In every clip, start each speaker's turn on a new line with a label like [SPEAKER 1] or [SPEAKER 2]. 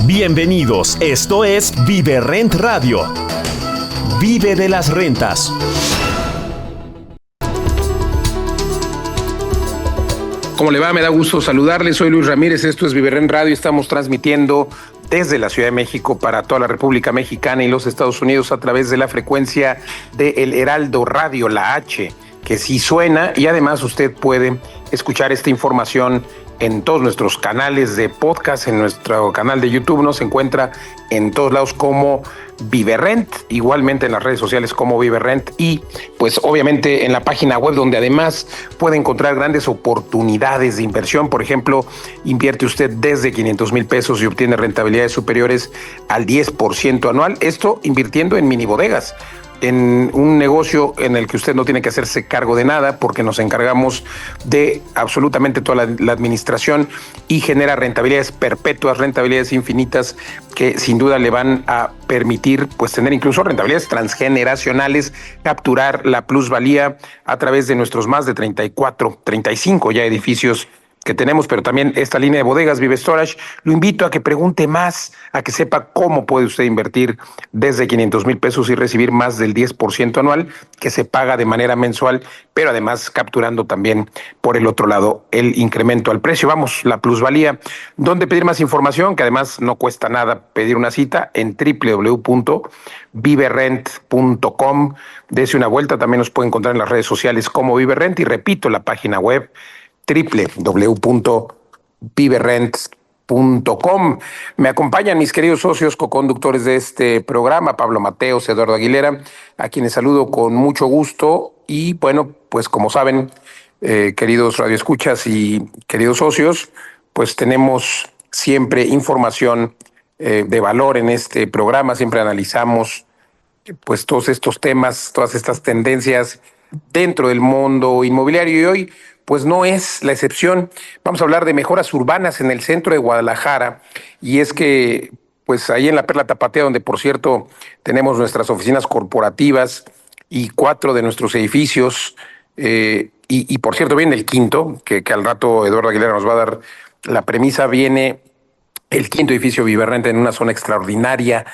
[SPEAKER 1] Bienvenidos, esto es Vive Rent Radio. Vive de las rentas.
[SPEAKER 2] ¿Cómo le va? Me da gusto saludarle. Soy Luis Ramírez, esto es Vive Rent Radio. Estamos transmitiendo desde la Ciudad de México para toda la República Mexicana y los Estados Unidos a través de la frecuencia de El Heraldo Radio, la H, que sí suena, y además usted puede escuchar esta información en todos nuestros canales de podcast, en nuestro canal de YouTube, nos encuentra en todos lados como Vive Rent, igualmente en las redes sociales como Vive Rent y pues obviamente en la página web donde además puede encontrar grandes oportunidades de inversión. Por ejemplo, invierte usted desde 500 mil pesos y obtiene rentabilidades superiores al 10% anual, esto invirtiendo en mini bodegas, en un negocio en el que usted no tiene que hacerse cargo de nada porque nos encargamos de absolutamente toda la administración y genera rentabilidades perpetuas, rentabilidades infinitas que sin duda le van a permitir pues tener incluso rentabilidades transgeneracionales, capturar la plusvalía a través de nuestros más de 35 ya edificios que tenemos, pero también esta línea de bodegas Vive Storage. Lo invito a que pregunte más, a que sepa cómo puede usted invertir desde 500 mil pesos y recibir más del 10% anual que se paga de manera mensual, pero además capturando también por el otro lado el incremento al precio. Vamos, la plusvalía. ¿Dónde pedir más información? Que además no cuesta nada pedir una cita en www.viverent.com. Dese una vuelta, también nos puede encontrar en las redes sociales como Vive Rent y repito la página web www.viverent.com. Me acompañan mis queridos socios coconductores de este programa, Pablo Mateos, Eduardo Aguilera, a quienes saludo con mucho gusto. Y bueno, pues como saben, queridos radioescuchas y queridos socios, pues tenemos siempre información de valor en este programa. Siempre analizamos pues todos estos temas, todas estas tendencias dentro del mundo inmobiliario, y hoy pues no es la excepción. Vamos a hablar de mejoras urbanas en el centro de Guadalajara, y es que pues ahí en la Perla Tapatía, donde por cierto tenemos nuestras oficinas corporativas y 4 de nuestros edificios, y por cierto viene el quinto, que al rato Eduardo Aguilera nos va a dar la premisa, viene el quinto edificio Vive Rent en una zona extraordinaria,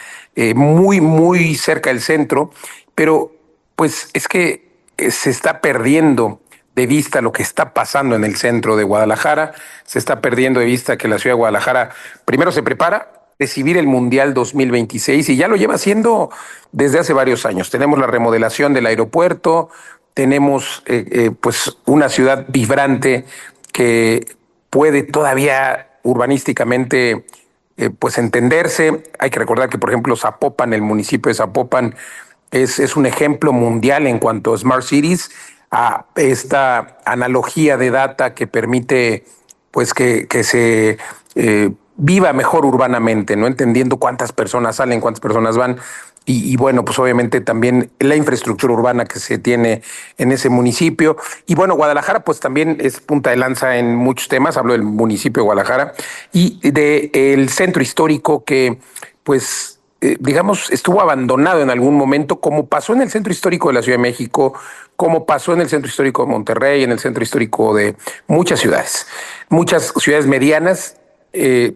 [SPEAKER 2] muy cerca del centro, pero pues es que se está perdiendo de vista lo que está pasando en el centro de Guadalajara. Se está perdiendo de vista que la ciudad de Guadalajara primero se prepara a recibir el Mundial 2026 y ya lo lleva haciendo desde hace varios años. Tenemos la remodelación del aeropuerto, tenemos pues una ciudad vibrante que puede todavía urbanísticamente pues entenderse. Hay que recordar que por ejemplo Zapopan, el municipio de Zapopan, es un ejemplo mundial en cuanto a Smart Cities, a esta analogía de data que permite pues que se viva mejor urbanamente, ¿no? Entendiendo cuántas personas salen, cuántas personas van. Y bueno, pues obviamente también la infraestructura urbana que se tiene en ese municipio. Y bueno, Guadalajara pues también es punta de lanza en muchos temas. Hablo del municipio de Guadalajara y del centro histórico que pues digamos, estuvo abandonado en algún momento, como pasó en el centro histórico de la Ciudad de México, como pasó en el centro histórico de Monterrey, en el centro histórico de muchas ciudades. Muchas ciudades medianas,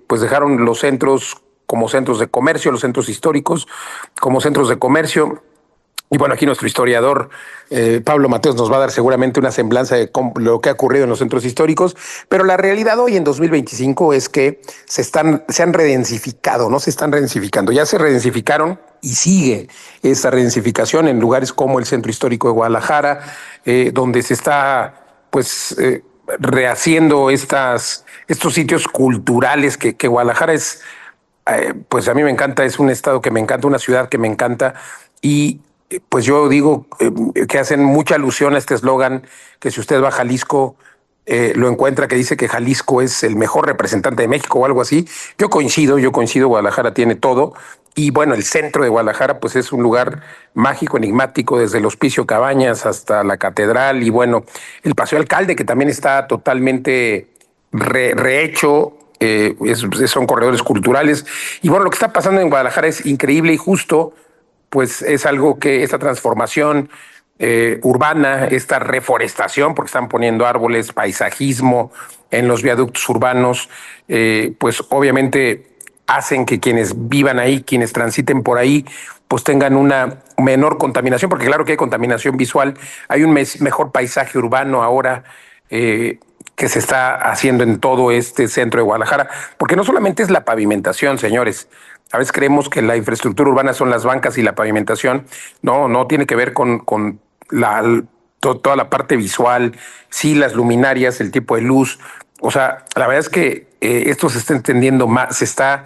[SPEAKER 2] pues dejaron los centros como centros de comercio, los centros históricos como centros de comercio. Y bueno, aquí nuestro historiador Pablo Mateos nos va a dar seguramente una semblanza de lo que ha ocurrido en los centros históricos, pero la realidad hoy en 2025 es que se han redensificado, no se están redensificando, ya se redensificaron y sigue esa redensificación en lugares como el centro histórico de Guadalajara, donde se está pues rehaciendo estos sitios culturales que Guadalajara es, pues a mí me encanta, es un estado que me encanta, una ciudad que me encanta, y pues yo digo que hacen mucha alusión a este eslogan que si usted va a Jalisco lo encuentra, que dice que Jalisco es el mejor representante de México o algo así. Yo coincido, Guadalajara tiene todo. Y bueno, el centro de Guadalajara pues es un lugar mágico, enigmático, desde el Hospicio Cabañas hasta la Catedral y bueno, el Paseo Alcalde, que también está totalmente rehecho. Son corredores culturales. Y bueno, lo que está pasando en Guadalajara es increíble y justo pues es algo que esta transformación urbana, esta reforestación, porque están poniendo árboles, paisajismo en los viaductos urbanos, pues obviamente hacen que quienes vivan ahí, quienes transiten por ahí, pues tengan una menor contaminación, porque claro que hay contaminación visual, hay un mejor paisaje urbano ahora que se está haciendo en todo este centro de Guadalajara, porque no solamente es la pavimentación, señores. A veces creemos que la infraestructura urbana son las bancas y la pavimentación. No, no tiene que ver con toda la parte visual, sí, las luminarias, el tipo de luz. O sea, la verdad es que esto se está entendiendo más, se está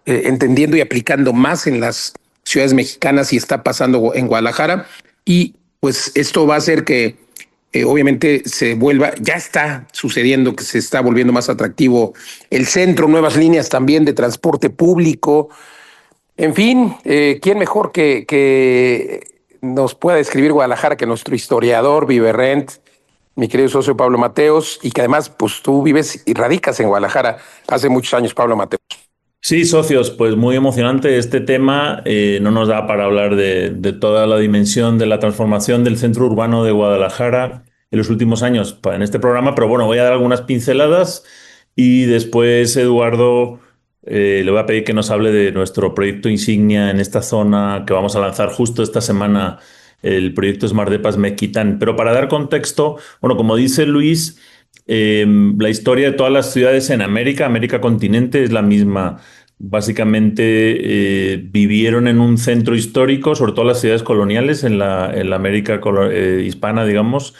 [SPEAKER 2] entendiendo y aplicando más en las ciudades mexicanas y está pasando en Guadalajara. Y pues esto va a hacer que obviamente se vuelva, ya está sucediendo que se está volviendo más atractivo el centro, nuevas líneas también de transporte público. En fin, ¿quién mejor que nos pueda describir Guadalajara que nuestro historiador, Viverrent, mi querido socio Pablo Mateos, y que además pues tú vives y radicas en Guadalajara hace muchos años, Pablo Mateos?
[SPEAKER 3] Sí, socios, pues muy emocionante este tema. No nos da para hablar de toda la dimensión de la transformación del centro urbano de Guadalajara en los últimos años en este programa, pero bueno, voy a dar algunas pinceladas y después Eduardo le voy a pedir que nos hable de nuestro proyecto insignia en esta zona que vamos a lanzar justo esta semana, el proyecto Smart Depas Mequitán. Pero para dar contexto, bueno, como dice Luis, la historia de todas las ciudades en América, América continente, es la misma. Básicamente vivieron en un centro histórico, sobre todo las ciudades coloniales en la América hispana, digamos,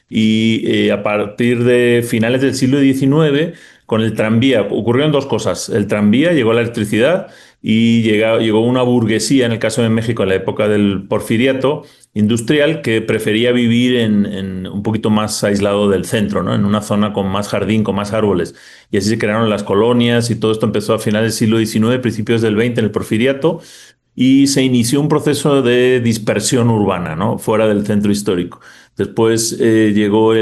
[SPEAKER 3] y a partir de finales del siglo XIX, con el tranvía, ocurrieron dos cosas. El tranvía, llegó la electricidad y llegó una burguesía, en el caso de México, en la época del porfiriato industrial, que prefería vivir en un poquito más aislado del centro, ¿no? En una zona con más jardín, con más árboles. Y así se crearon las colonias y todo esto empezó a finales del siglo XIX, principios del XX, en el porfiriato, y se inició un proceso de dispersión urbana, ¿no? Fuera del centro histórico. Después llegó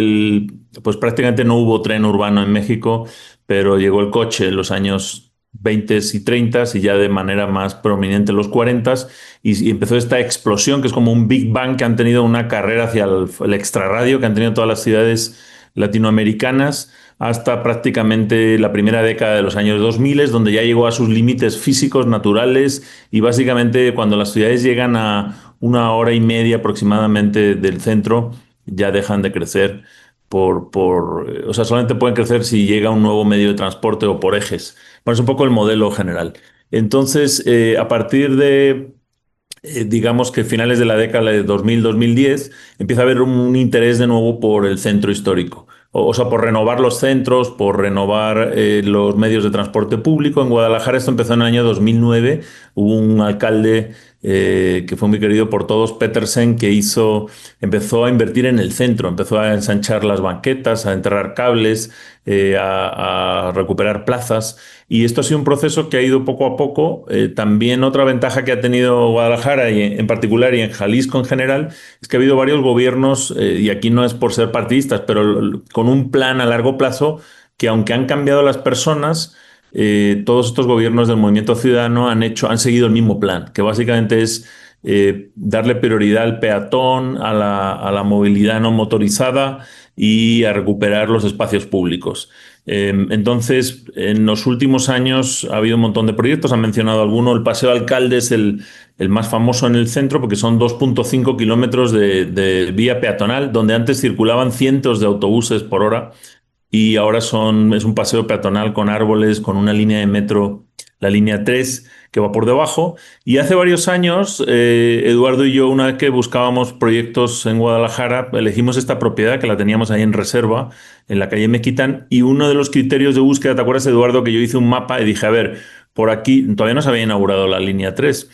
[SPEAKER 3] pues prácticamente no hubo tren urbano en México, pero llegó el coche en los años 20 y 30 y ya de manera más prominente en los 40 y empezó esta explosión que es como un Big Bang que han tenido una carrera hacia el extrarradio que han tenido todas las ciudades latinoamericanas hasta prácticamente la primera década de los años 2000, donde ya llegó a sus límites físicos, naturales, y básicamente cuando las ciudades llegan a 1 hora y media aproximadamente del centro, ya dejan de crecer o sea, solamente pueden crecer si llega un nuevo medio de transporte o por ejes. Bueno, es un poco el modelo general. Entonces, a partir de digamos que finales de la década de 2000-2010, empieza a haber un interés de nuevo por el centro histórico. O sea, por renovar los centros, por renovar los medios de transporte público. En Guadalajara esto empezó en el año 2009. Hubo un alcalde que fue muy querido por todos, Petersen, que empezó a invertir en el centro, empezó a ensanchar las banquetas, a enterrar cables, a recuperar plazas. Y esto ha sido un proceso que ha ido poco a poco. También otra ventaja que ha tenido Guadalajara y en particular y en Jalisco en general es que ha habido varios gobiernos, y aquí no es por ser partidistas, pero con un plan a largo plazo que aunque han cambiado las personas, todos estos gobiernos del Movimiento Ciudadano han seguido el mismo plan, que básicamente es darle prioridad al peatón, a la movilidad no motorizada y a recuperar los espacios públicos. Entonces, en los últimos años ha habido un montón de proyectos, han mencionado alguno. El Paseo Alcalde es el más famoso en el centro porque son 2,5 kilómetros de vía peatonal, donde antes circulaban cientos de autobuses por hora y ahora es un paseo peatonal con árboles, con una línea de metro, la línea 3, que va por debajo. Y hace varios años, Eduardo y yo, una vez que buscábamos proyectos en Guadalajara, elegimos esta propiedad que la teníamos ahí en reserva, en la calle Mequitán, y uno de los criterios de búsqueda, ¿te acuerdas, Eduardo, que yo hice un mapa y dije, a ver, por aquí todavía no se había inaugurado la línea 3?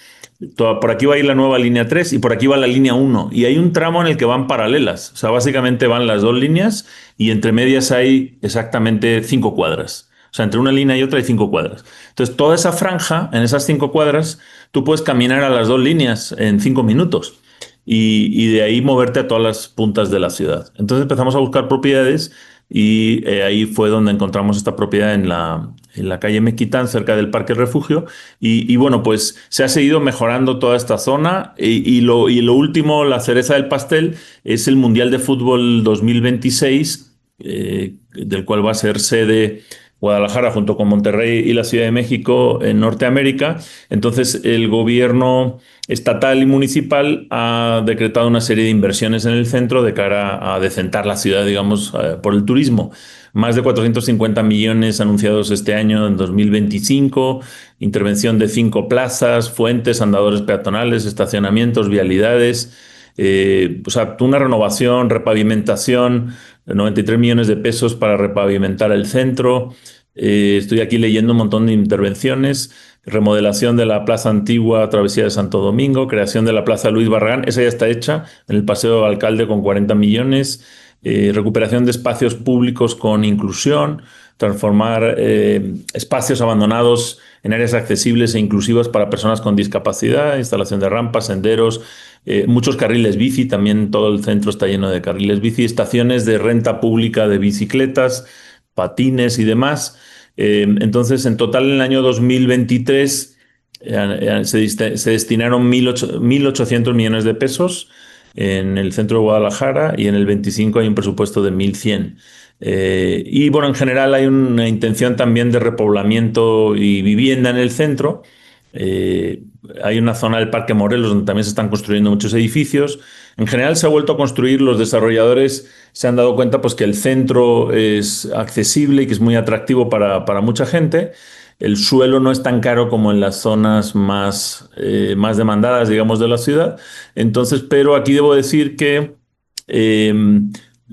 [SPEAKER 3] Por aquí va a ir la nueva línea 3 y por aquí va la línea 1. Y hay un tramo en el que van paralelas. O sea, básicamente van las dos líneas y entre medias hay exactamente 5 cuadras. O sea, entre una línea y otra hay 5 cuadras. Entonces, toda esa franja, en esas 5 cuadras, tú puedes caminar a las dos líneas en 5 minutos y de ahí moverte a todas las puntas de la ciudad. Entonces empezamos a buscar propiedades y ahí fue donde encontramos esta propiedad en la calle Mequitán, cerca del Parque Refugio. Y bueno, pues se ha seguido mejorando toda esta zona y lo último, la cereza del pastel, es el Mundial de Fútbol 2026, del cual va a ser sede Guadalajara junto con Monterrey y la Ciudad de México en Norteamérica. Entonces, el gobierno estatal y municipal ha decretado una serie de inversiones en el centro de cara a decentar la ciudad, digamos, por el turismo. Más de 450 millones anunciados este año en 2025, intervención de 5 plazas, fuentes, andadores peatonales, estacionamientos, vialidades, o sea, una renovación, repavimentación, 93 millones de pesos para repavimentar el centro. Estoy aquí leyendo un montón de intervenciones, remodelación de la Plaza Antigua, Travesía de Santo Domingo, creación de la Plaza Luis Barragán, esa ya está hecha, en el Paseo Alcalde con 40 millones, recuperación de espacios públicos con inclusión, transformar espacios abandonados en áreas accesibles e inclusivas para personas con discapacidad, instalación de rampas, senderos, muchos carriles bici, también todo el centro está lleno de carriles bici, estaciones de renta pública de bicicletas, patines y demás. Entonces, en total, en el año 2023 se destinaron 1.800 millones de pesos en el centro de Guadalajara y en el 25 hay un presupuesto de 1.100. Y bueno, en general hay una intención también de repoblamiento y vivienda en el centro. Eh, Hay una zona del Parque Morelos donde también se están construyendo muchos edificios. En general se ha vuelto a construir, los desarrolladores se han dado cuenta pues, que el centro es accesible y que es muy atractivo para mucha gente. El suelo no es tan caro como en las zonas más demandadas, digamos, de la ciudad. Entonces, pero aquí debo decir que eh,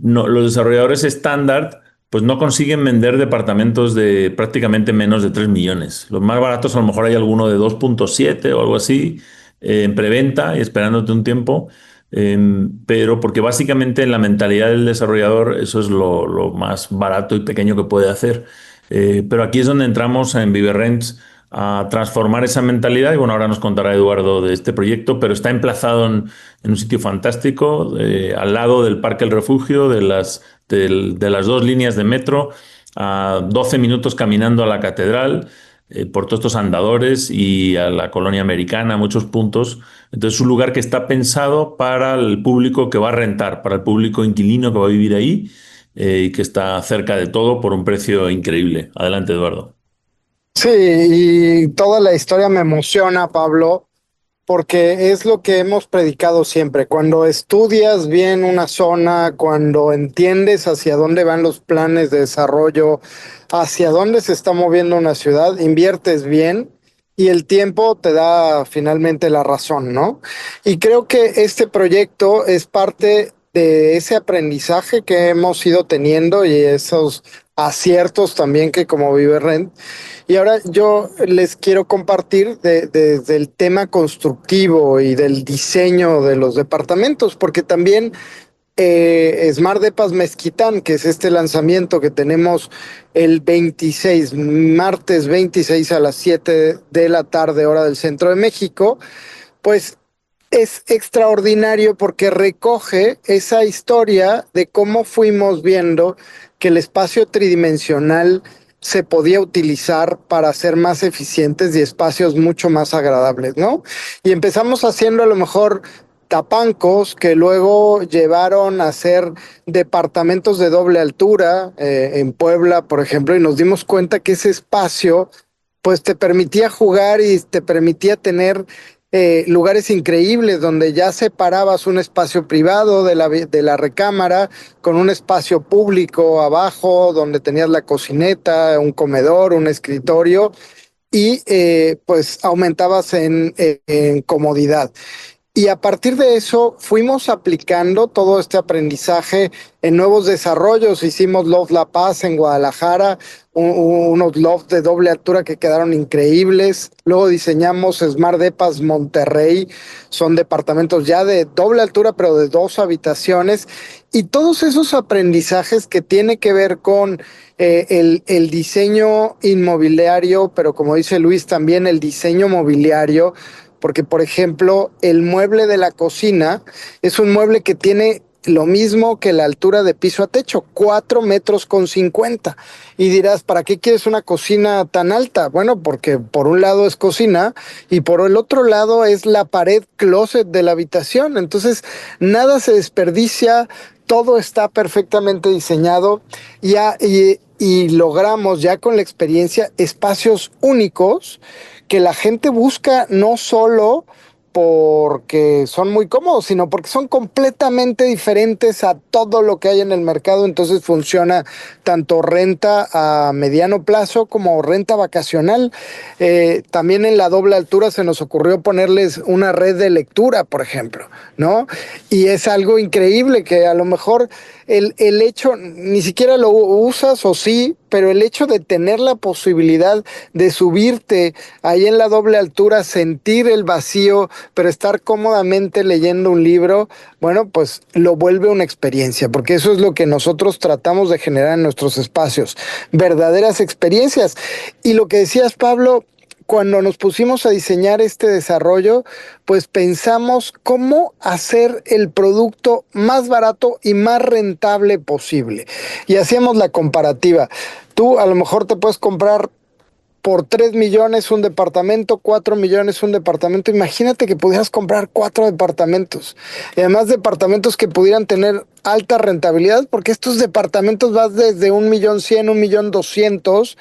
[SPEAKER 3] los desarrolladores estándar pues no consiguen vender departamentos de prácticamente menos de 3 millones. Los más baratos a lo mejor hay alguno de 2,7 o algo así en preventa y esperándote un tiempo. Pero porque básicamente en la mentalidad del desarrollador eso es lo más barato y pequeño que puede hacer. Pero aquí es donde entramos en Viverrents a transformar esa mentalidad y bueno, ahora nos contará Eduardo de este proyecto, pero está emplazado en un sitio fantástico, al lado del Parque El Refugio, de las 2 líneas de metro, a 12 minutos caminando a la catedral, por todos estos andadores y a la colonia americana, a muchos puntos. Entonces es un lugar que está pensado para el público que va a rentar, para el público inquilino que va a vivir ahí y que está cerca de todo por un precio increíble. Adelante, Eduardo.
[SPEAKER 4] Sí, y toda la historia me emociona, Pablo, porque es lo que hemos predicado siempre. Cuando estudias bien una zona, cuando entiendes hacia dónde van los planes de desarrollo, hacia dónde se está moviendo una ciudad, inviertes bien y el tiempo te da finalmente la razón, ¿no? Y creo que este proyecto es parte de ese aprendizaje que hemos ido teniendo y esos aciertos también que como Viverrent. Y ahora yo les quiero compartir desde el tema constructivo y del diseño de los departamentos, porque también Smart Depas Mezquitán, que es este lanzamiento que tenemos el 26, martes 26 a las 7 de la tarde, hora del centro de México, pues es extraordinario porque recoge esa historia de cómo fuimos viendo que el espacio tridimensional se podía utilizar para ser más eficientes y espacios mucho más agradables, ¿no? Y empezamos haciendo a lo mejor tapancos que luego llevaron a ser departamentos de doble altura en Puebla, por ejemplo, y nos dimos cuenta que ese espacio pues te permitía jugar y te permitía tener lugares increíbles donde ya separabas un espacio privado de la recámara con un espacio público abajo donde tenías la cocineta, un comedor, un escritorio y pues aumentabas en comodidad. Y a partir de eso fuimos aplicando todo este aprendizaje en nuevos desarrollos. Hicimos Loft La Paz en Guadalajara, unos loft de doble altura que quedaron increíbles. Luego diseñamos Smart Depas Monterrey, son departamentos ya de doble altura pero de 2 habitaciones. Y todos esos aprendizajes que tiene que ver con el diseño inmobiliario, pero como dice Luis, también el diseño mobiliario, porque, por ejemplo, el mueble de la cocina es un mueble que tiene lo mismo que la altura de piso a techo, 4,50 metros. Y dirás, ¿para qué quieres una cocina tan alta? Bueno, porque por un lado es cocina y por el otro lado es la pared closet de la habitación. Entonces, nada se desperdicia, todo está perfectamente diseñado y y logramos ya con la experiencia espacios únicos que la gente busca no solo porque son muy cómodos, sino porque son completamente diferentes a todo lo que hay en el mercado. Entonces funciona tanto renta a mediano plazo como renta vacacional. También en la doble altura se nos ocurrió ponerles una red de lectura, por ejemplo, ¿no? Y es algo increíble que a lo mejor el hecho, ni siquiera lo usas o sí, pero el hecho de tener la posibilidad de subirte ahí en la doble altura, sentir el vacío, pero estar cómodamente leyendo un libro, bueno, pues lo vuelve una experiencia, porque eso es lo que nosotros tratamos de generar en nuestros espacios, verdaderas experiencias. Y lo que decías, Pablo, cuando nos pusimos a diseñar este desarrollo, pues pensamos cómo hacer el producto más barato y más rentable posible. Y hacíamos la comparativa. Tú a lo mejor te puedes comprar por 3 millones un departamento, 4 millones un departamento. Imagínate que pudieras comprar 4 departamentos. Y además departamentos que pudieran tener alta rentabilidad, porque estos departamentos van desde 1.100.000, 1.200.000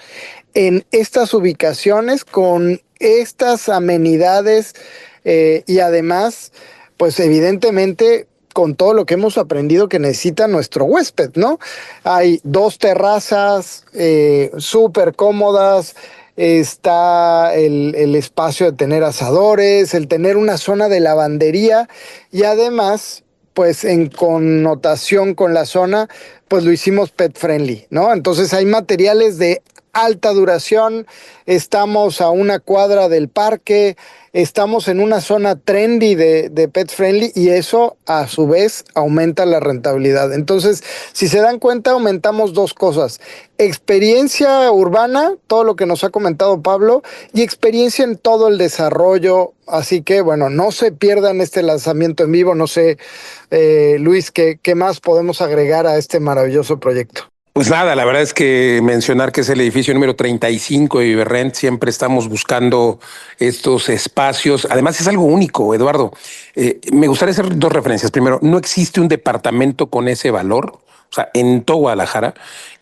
[SPEAKER 4] en estas ubicaciones con estas amenidades y además, pues evidentemente con todo lo que hemos aprendido que necesita nuestro huésped, ¿no? Hay 2 terrazas súper cómodas, está el espacio de tener asadores, el tener una zona de lavandería y además, pues en connotación con la zona, pues lo hicimos pet friendly, ¿no? Entonces hay materiales de alta duración, estamos a una cuadra del parque, estamos en una zona trendy de pet friendly y eso a su vez aumenta la rentabilidad. Entonces, si se dan cuenta, aumentamos 2 cosas: experiencia urbana, todo lo que nos ha comentado Pablo, y experiencia en todo el desarrollo. Así que, bueno, no se pierdan este lanzamiento en vivo. No sé, Luis, ¿qué más podemos agregar a este maravilloso proyecto?
[SPEAKER 2] Pues nada, la verdad es que mencionar que es el edificio número 35 de Viverrent, siempre estamos buscando estos espacios. Además es algo único, Eduardo. Me gustaría hacer 2 referencias. Primero, no existe un departamento con ese valor, o sea, en todo Guadalajara,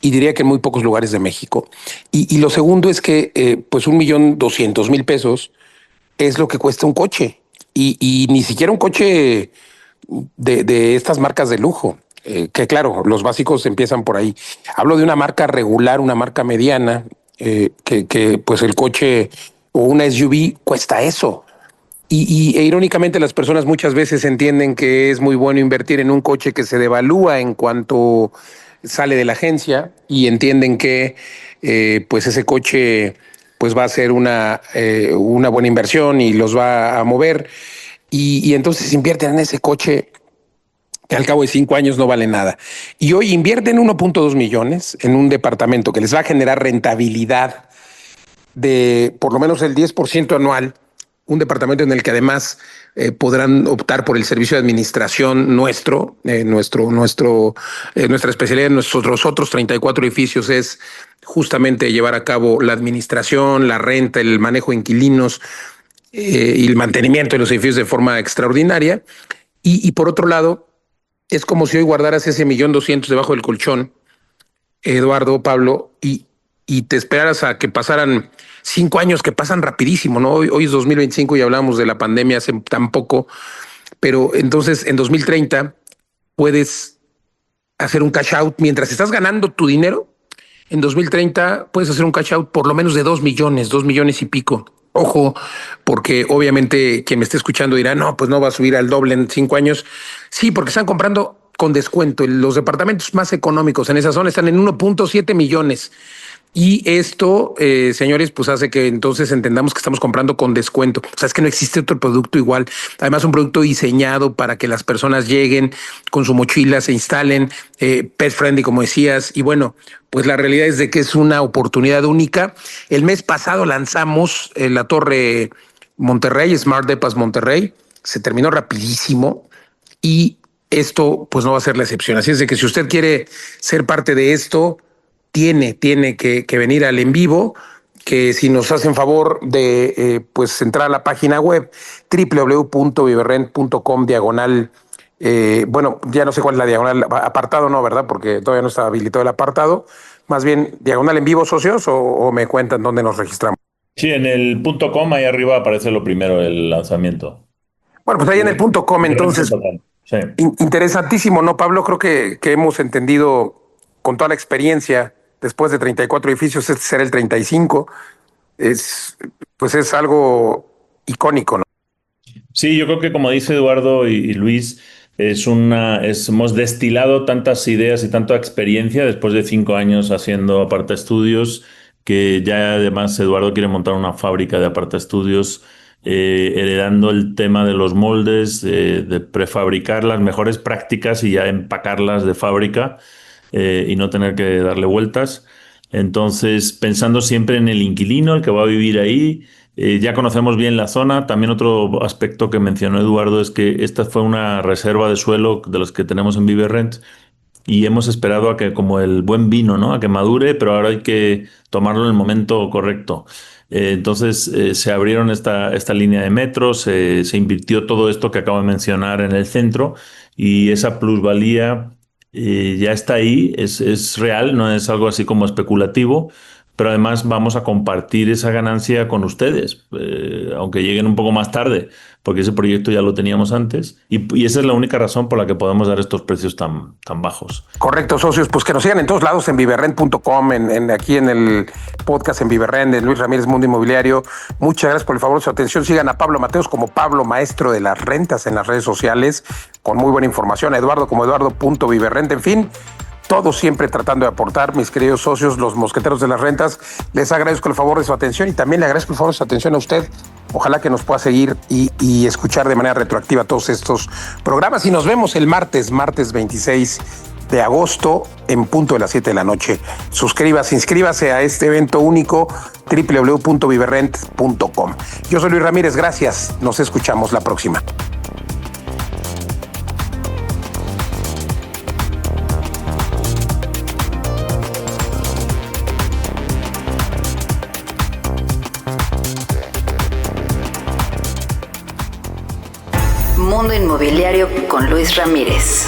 [SPEAKER 2] y diría que en muy pocos lugares de México. Y lo segundo es que pues 1.200.000 pesos es lo que cuesta un coche. Y ni siquiera un coche de estas marcas de lujo. Que claro, los básicos empiezan por ahí. Hablo de una marca regular, una marca mediana, que pues el coche o una SUV cuesta eso. E irónicamente las personas muchas veces entienden que es muy bueno invertir en un coche que se devalúa en cuanto sale de la agencia y entienden que pues ese coche pues va a ser una buena inversión y los va a mover y entonces invierten en ese coche que al cabo de 5 años no vale nada. Y hoy invierten 1.2 millones en un departamento que les va a generar rentabilidad de por lo menos el 10% anual, un departamento en el que además podrán optar por el servicio de administración nuestra especialidad en nuestros otros 34 edificios es justamente llevar a cabo la administración, la renta, el manejo de inquilinos y el mantenimiento de los edificios de forma extraordinaria. Y por otro lado, es como si hoy guardaras ese 1.200.000 debajo del colchón, Eduardo, Pablo, y te esperaras a que pasaran 5 años que pasan rapidísimo, ¿no? Hoy es 2025 y hablamos de la pandemia hace tan poco, pero entonces en 2030 puedes hacer un cash out mientras estás ganando tu dinero. En 2030 puedes hacer un cash out por lo menos de 2 millones, 2 millones y pico. Ojo, porque obviamente quien me esté escuchando dirá, no, pues no va a subir al doble en 5 años. Sí, porque están comprando con descuento. Los departamentos más económicos en esa zona están en 1.7 millones. Y esto, señores, pues hace que entonces entendamos que estamos comprando con descuento. O sea, es que no existe otro producto igual. Además, un producto diseñado para que las personas lleguen con su mochila, se instalen, pet friendly, como decías. Y bueno, pues la realidad es de que es una oportunidad única. El mes pasado lanzamos la Torre Monterrey, Smart Depas Monterrey. Se terminó rapidísimo y esto pues no va a ser la excepción. Así es de que si usted quiere ser parte de esto, tiene que venir al en vivo, que si nos hacen favor de pues entrar a la página web www.viverrent.com diagonal, bueno, ya no sé cuál es la diagonal, apartado no, ¿verdad? Porque todavía no está habilitado el apartado, más bien, diagonal en vivo, socios, o me cuentan dónde nos registramos.
[SPEAKER 3] Sí, en el .com ahí arriba aparece lo primero, el lanzamiento.
[SPEAKER 2] Bueno, pues ahí en el .com, entonces,
[SPEAKER 3] Sí.
[SPEAKER 2] interesantísimo, ¿no, Pablo? Creo que hemos entendido con toda la experiencia, después de 34 edificios, este será el 35, pues es algo icónico, ¿no?
[SPEAKER 3] Sí, yo creo que como dice Eduardo y Luis, hemos destilado tantas ideas y tanta experiencia después de 5 años haciendo apartaestudios, que ya además Eduardo quiere montar una fábrica de apartaestudios, heredando el tema de los moldes, de prefabricar las mejores prácticas y ya empacarlas de fábrica, y no tener que darle vueltas. Entonces, pensando siempre en el inquilino, el que va a vivir ahí. Ya conocemos bien la zona. También otro aspecto que mencionó Eduardo es que esta fue una reserva de suelo de los que tenemos en ViveRent, y hemos esperado a que, como el buen vino, ¿no? A que madure, pero ahora hay que tomarlo en el momento correcto. Entonces se abrieron esta línea de metro, se invirtió todo esto que acabo de mencionar en el centro, y esa plusvalía ya está ahí, es real, no es algo así como especulativo. Pero además vamos a compartir esa ganancia con ustedes, aunque lleguen un poco más tarde, porque ese proyecto ya lo teníamos antes, y esa es la única razón por la que podemos dar estos precios tan bajos.
[SPEAKER 2] Correcto, socios, pues que nos sigan en todos lados, en viverrent.com, aquí en el podcast en Viverrent, en Luis Ramírez Mundo Inmobiliario. Muchas gracias por el favor de su atención. Sigan a Pablo Mateos como Pablo, maestro de las rentas, en las redes sociales, con muy buena información. A Eduardo como Eduardo.viverrent, en fin. Todos siempre tratando de aportar, mis queridos socios, los mosqueteros de las rentas. Les agradezco el favor de su atención y también le agradezco el favor de su atención a usted. Ojalá que nos pueda seguir y escuchar de manera retroactiva todos estos programas. Y nos vemos el martes 26 de agosto, en punto de las 7 de la noche. Inscríbase a este evento único, www.viverrent.com. Yo soy Luis Ramírez, gracias. Nos escuchamos la próxima.
[SPEAKER 5] Mundo Inmobiliario con Luis Ramírez.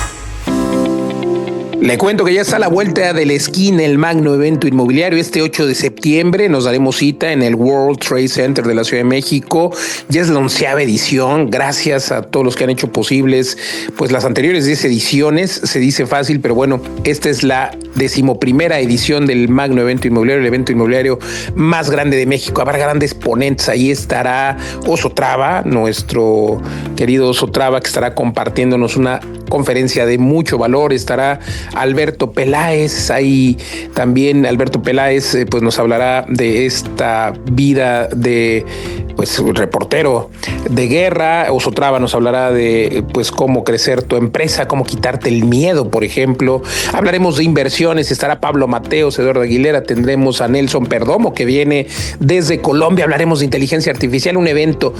[SPEAKER 2] Le cuento que ya está a la vuelta de la esquina el magno evento inmobiliario. Este 8 de septiembre nos daremos cita en el World Trade Center de la Ciudad de México. Ya es la 11ª edición. Gracias a todos los que han hecho posibles pues las anteriores 10 ediciones. Se dice fácil, pero bueno, esta es la 11ª edición del magno evento inmobiliario, el evento inmobiliario más grande de México. Habrá grandes ponentes. Ahí estará Oso Traba, nuestro querido Oso Traba, que estará compartiéndonos una conferencia de mucho valor. Estará Alberto Peláez, ahí también Alberto Peláez pues nos hablará de esta vida de pues reportero de guerra. Oso Traba nos hablará de pues cómo crecer tu empresa, cómo quitarte el miedo, por ejemplo. Hablaremos de inversiones, estará Pablo Mateos, Eduardo Aguilera, tendremos a Nelson Perdomo, que viene desde Colombia. Hablaremos de inteligencia artificial, un evento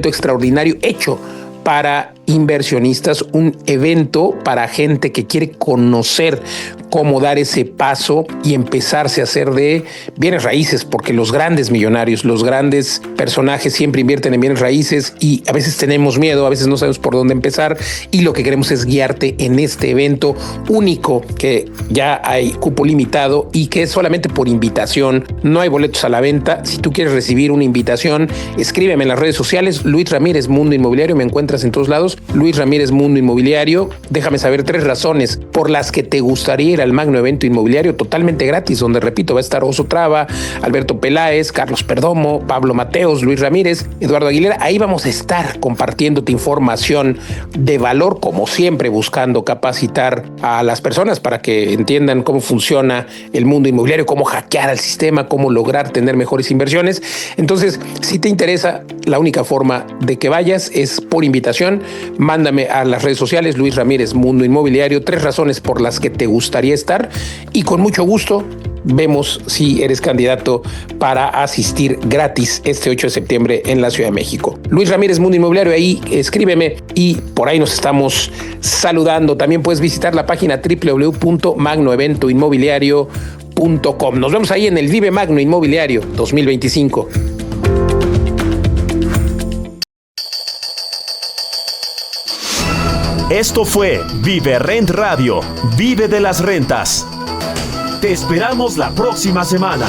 [SPEAKER 2] extraordinario hecho para inversionistas, un evento para gente que quiere conocer cómo dar ese paso y empezarse a hacer de bienes raíces, porque los grandes millonarios, los grandes personajes siempre invierten en bienes raíces y a veces tenemos miedo, a veces no sabemos por dónde empezar, y lo que queremos es guiarte en este evento único, que ya hay cupo limitado y que es solamente por invitación, no hay boletos a la venta. Si tú quieres recibir una invitación, escríbeme en las redes sociales, Luis Ramírez Mundo Inmobiliario, me encuentras en todos lados, Luis Ramírez Mundo Inmobiliario. Déjame saber 3 razones por las que te gustaría ir al magno evento inmobiliario totalmente gratis, donde, repito, va a estar Oso Traba, Alberto Peláez, Carlos Perdomo, Pablo Mateos, Luis Ramírez, Eduardo Aguilera. Ahí vamos a estar compartiéndote información de valor, como siempre, buscando capacitar a las personas para que entiendan cómo funciona el mundo inmobiliario, cómo hackear al sistema, cómo lograr tener mejores inversiones. Entonces, si te interesa, la única forma de que vayas es por invitación. Mándame a las redes sociales, Luis Ramírez Mundo Inmobiliario, 3 razones por las que te gustaría estar, y con mucho gusto vemos si eres candidato para asistir gratis este 8 de septiembre en la Ciudad de México. Luis Ramírez Mundo Inmobiliario, ahí escríbeme y por ahí nos estamos saludando. También puedes visitar la página www.magnoeventoinmobiliario.com. Nos vemos ahí en el Vive Magno Inmobiliario 2025.
[SPEAKER 1] Esto fue ViveRent Radio. Vive de las rentas. Te esperamos la próxima semana.